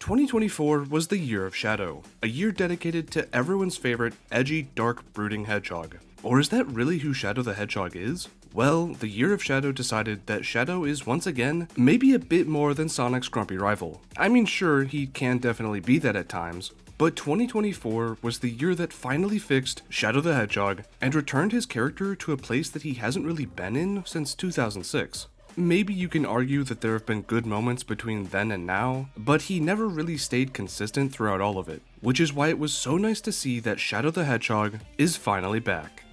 2024 was the year of Shadow, a year dedicated to everyone's favorite edgy, dark, brooding hedgehog. Or is that really who Shadow the Hedgehog is? Well, the year of Shadow decided that Shadow is once again maybe a bit more than Sonic's grumpy rival. I mean, sure, he can definitely be that at times, but 2024 was the year that finally fixed Shadow the Hedgehog and returned his character to a place that he hasn't really been in since 2006. Maybe you can argue that there have been good moments between then and now, but he never really stayed consistent throughout all of it, which is why it was so nice to see that Shadow the Hedgehog is finally back.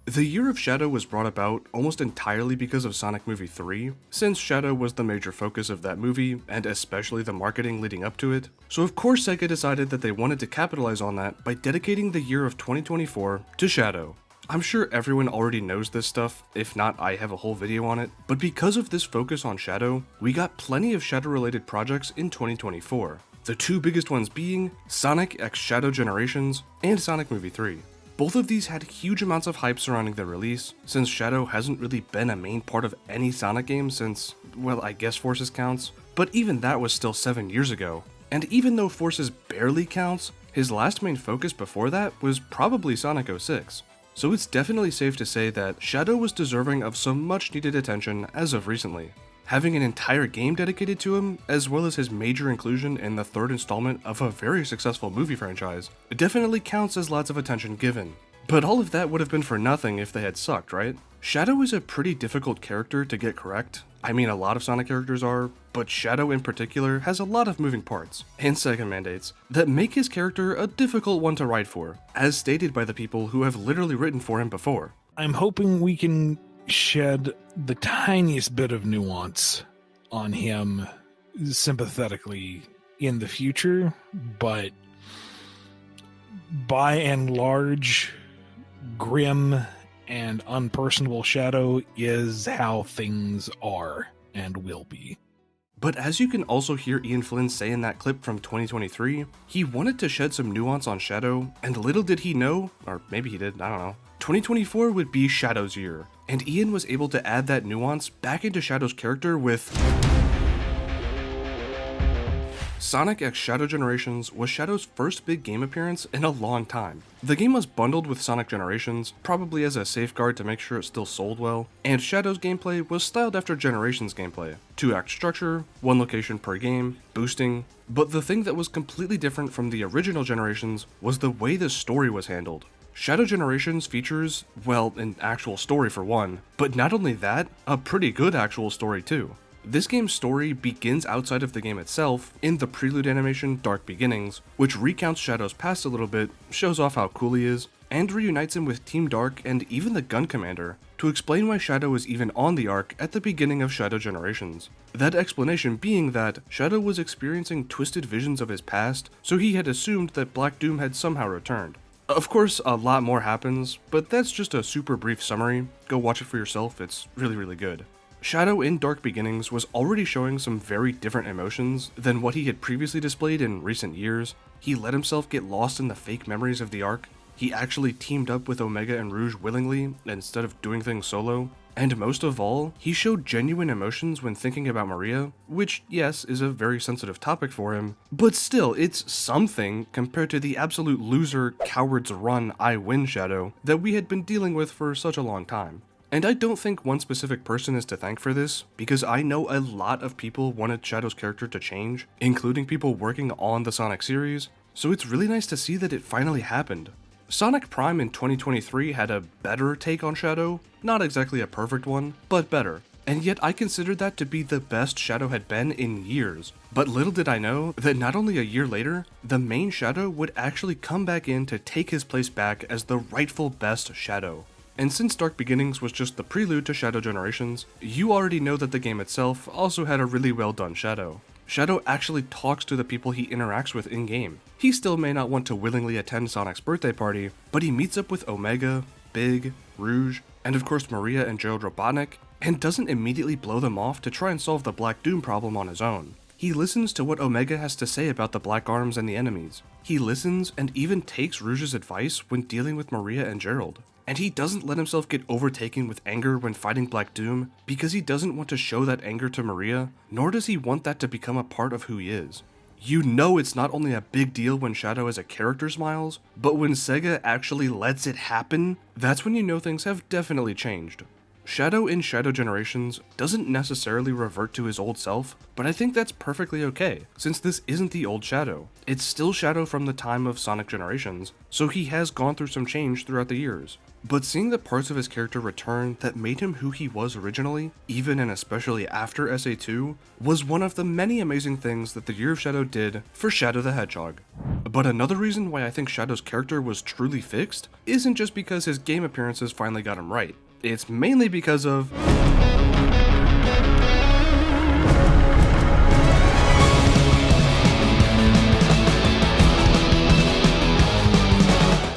The year of Shadow was brought about almost entirely because of Sonic Movie 3, since Shadow was the major focus of that movie, and especially the marketing leading up to it, so of course Sega decided that they wanted to capitalize on that by dedicating the year of 2024 to Shadow. I'm sure everyone already knows this stuff, if not I have a whole video on it, but because of this focus on Shadow, we got plenty of Shadow related projects in 2024. The two biggest ones being Sonic X Shadow Generations and Sonic Movie 3. Both of these had huge amounts of hype surrounding their release, since Shadow hasn't really been a main part of any Sonic game since, well, I guess Forces counts, but even that was still 7 years ago. And even though Forces barely counts, his last main focus before that was probably Sonic 06. So it's definitely safe to say that Shadow was deserving of some much needed attention as of recently. Having an entire game dedicated to him, as well as his major inclusion in the third installment of a very successful movie franchise, definitely counts as lots of attention given. But all of that would have been for nothing if they had sucked, right? Shadow is a pretty difficult character to get correct. I mean, a lot of Sonic characters are, but Shadow in particular has a lot of moving parts, and Sega mandates, that make his character a difficult one to write for, as stated by the people who have literally written for him before. I'm hoping we can shed the tiniest bit of nuance on him sympathetically in the future, but by and large, grim and unpersonable Shadow is how things are and will be. But as you can also hear Ian Flynn say in that clip from 2023, he wanted to shed some nuance on Shadow, and little did he know, or maybe he did, I don't know, 2024 would be Shadow's year, and Ian was able to add that nuance back into Shadow's character with Sonic X Shadow Generations was Shadow's first big game appearance in a long time. The game was bundled with Sonic Generations, probably as a safeguard to make sure it still sold well, and Shadow's gameplay was styled after Generations gameplay. 2-act structure, 1 location per game, boosting, but the thing that was completely different from the original Generations was the way the story was handled. Shadow Generations features, well, an actual story for one, but not only that, a pretty good actual story too. This game's story begins outside of the game itself, in the prelude animation Dark Beginnings, which recounts Shadow's past a little bit, shows off how cool he is, and reunites him with Team Dark and even the Gun Commander, to explain why Shadow is even on the Ark at the beginning of Shadow Generations. That explanation being that Shadow was experiencing twisted visions of his past, so he had assumed that Black Doom had somehow returned. Of course, a lot more happens, but that's just a super brief summary. Go watch it for yourself, it's really good. Shadow in Dark Beginnings was already showing some very different emotions than what he had previously displayed in recent years. He let himself get lost in the fake memories of the Ark. He actually teamed up with Omega and Rouge willingly instead of doing things solo. And most of all, he showed genuine emotions when thinking about Maria, which yes, is a very sensitive topic for him, but still, it's something compared to the absolute loser, cowards run, I win Shadow that we had been dealing with for such a long time. And I don't think one specific person is to thank for this, because I know a lot of people wanted Shadow's character to change, including people working on the Sonic series, so it's really nice to see that it finally happened. Sonic Prime in 2023 had a better take on Shadow, not exactly a perfect one, but better, and yet I considered that to be the best Shadow had been in years. But little did I know that not only a year later, the main Shadow would actually come back in to take his place back as the rightful best Shadow. And since Dark Beginnings was just the prelude to Shadow Generations, you already know that the game itself also had a really well done Shadow. Shadow actually talks to the people he interacts with in-game. He still may not want to willingly attend Sonic's birthday party, but he meets up with Omega, Big, Rouge, and of course Maria and Gerald Robotnik, and doesn't immediately blow them off to try and solve the Black Doom problem on his own. He listens to what Omega has to say about the Black Arms and the enemies. He listens and even takes Rouge's advice when dealing with Maria and Gerald. And he doesn't let himself get overtaken with anger when fighting Black Doom, because he doesn't want to show that anger to Maria, nor does he want that to become a part of who he is. You know it's not only a big deal when Shadow as a character smiles, but when Sega actually lets it happen, that's when you know things have definitely changed. Shadow in Shadow Generations doesn't necessarily revert to his old self, but I think that's perfectly okay, since this isn't the old Shadow. It's still Shadow from the time of Sonic Generations, so he has gone through some change throughout the years. But seeing the parts of his character return that made him who he was originally, even and especially after SA2, was one of the many amazing things that the Year of Shadow did for Shadow the Hedgehog. But another reason why I think Shadow's character was truly fixed isn't just because his game appearances finally got him right. It's mainly because of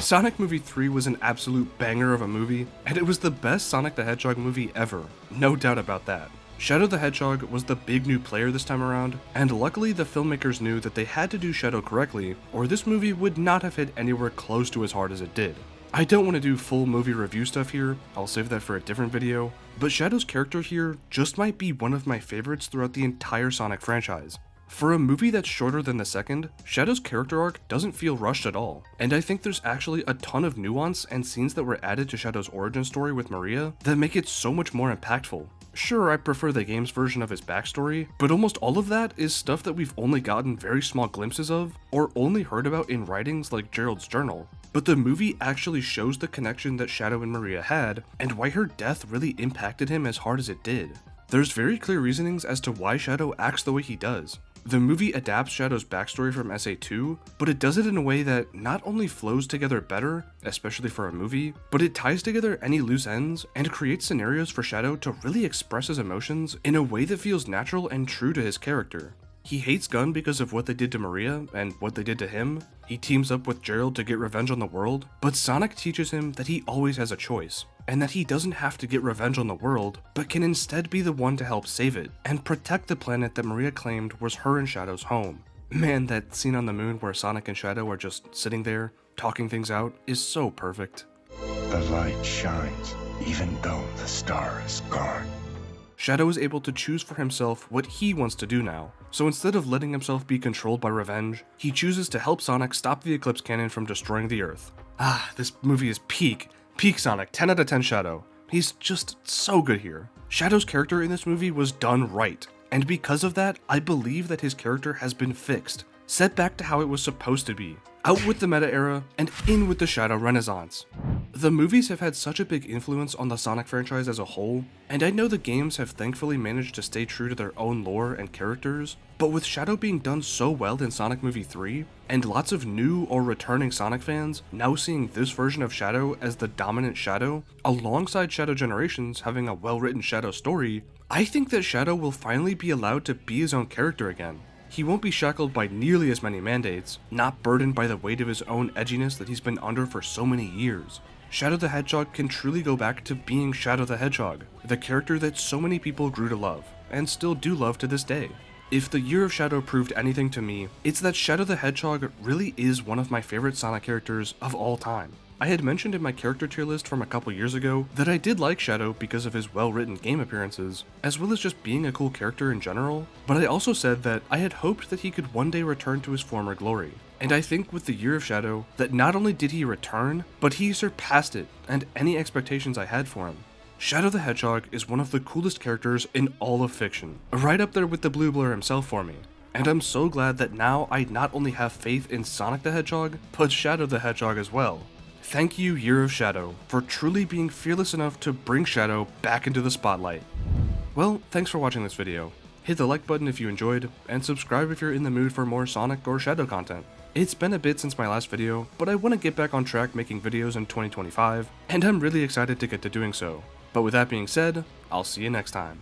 Sonic Movie 3 was an absolute banger of a movie, and it was the best Sonic the Hedgehog movie ever, no doubt about that. Shadow the Hedgehog was the big new player this time around, and luckily the filmmakers knew that they had to do Shadow correctly, or this movie would not have hit anywhere close to as hard as it did. I don't want to do full movie review stuff here, I'll save that for a different video, but Shadow's character here just might be one of my favorites throughout the entire Sonic franchise. For a movie that's shorter than the second, Shadow's character arc doesn't feel rushed at all, and I think there's actually a ton of nuance and scenes that were added to Shadow's origin story with Maria that make it so much more impactful. Sure, I prefer the game's version of his backstory, but almost all of that is stuff that we've only gotten very small glimpses of, or only heard about in writings like Gerald's journal. But the movie actually shows the connection that Shadow and Maria had, and why her death really impacted him as hard as it did. There's very clear reasonings as to why Shadow acts the way he does. The movie adapts Shadow's backstory from SA2, but it does it in a way that not only flows together better, especially for a movie, but it ties together any loose ends and creates scenarios for Shadow to really express his emotions in a way that feels natural and true to his character. He hates Gun because of what they did to Maria and what they did to him. He teams up with Gerald to get revenge on the world, but Sonic teaches him that he always has a choice, and that he doesn't have to get revenge on the world, but can instead be the one to help save it, and protect the planet that Maria claimed was her and Shadow's home. Man, that scene on the moon where Sonic and Shadow are just sitting there, talking things out, is so perfect. The light shines, even though the star is gone. Shadow is able to choose for himself what he wants to do now, so instead of letting himself be controlled by revenge, he chooses to help Sonic stop the Eclipse Cannon from destroying the Earth. This movie is peak Sonic, 10 out of 10 Shadow. He's just so good here. Shadow's character in this movie was done right, and because of that, I believe that his character has been fixed, set back to how it was supposed to be, out with the meta era, and in with the Shadow Renaissance. The movies have had such a big influence on the Sonic franchise as a whole, and I know the games have thankfully managed to stay true to their own lore and characters, but with Shadow being done so well in Sonic Movie 3, and lots of new or returning Sonic fans now seeing this version of Shadow as the dominant Shadow, alongside Shadow Generations having a well-written Shadow story, I think that Shadow will finally be allowed to be his own character again. He won't be shackled by nearly as many mandates, not burdened by the weight of his own edginess that he's been under for so many years. Shadow the Hedgehog can truly go back to being Shadow the Hedgehog, the character that so many people grew to love, and still do love to this day. If the Year of Shadow proved anything to me, it's that Shadow the Hedgehog really is one of my favorite Sonic characters of all time. I had mentioned in my character tier list from a couple years ago that I did like Shadow because of his well-written game appearances, as well as just being a cool character in general, but I also said that I had hoped that he could one day return to his former glory. And I think with the Year of Shadow, that not only did he return, but he surpassed it and any expectations I had for him. Shadow the Hedgehog is one of the coolest characters in all of fiction, right up there with the Blue Blur himself for me. And I'm so glad that now I not only have faith in Sonic the Hedgehog, but Shadow the Hedgehog as well. Thank you, Year of Shadow, for truly being fearless enough to bring Shadow back into the spotlight. Well, thanks for watching this video. Hit the like button if you enjoyed, and subscribe if you're in the mood for more Sonic or Shadow content. It's been a bit since my last video, but I want to get back on track making videos in 2025, and I'm really excited to get to doing so. But with that being said, I'll see you next time.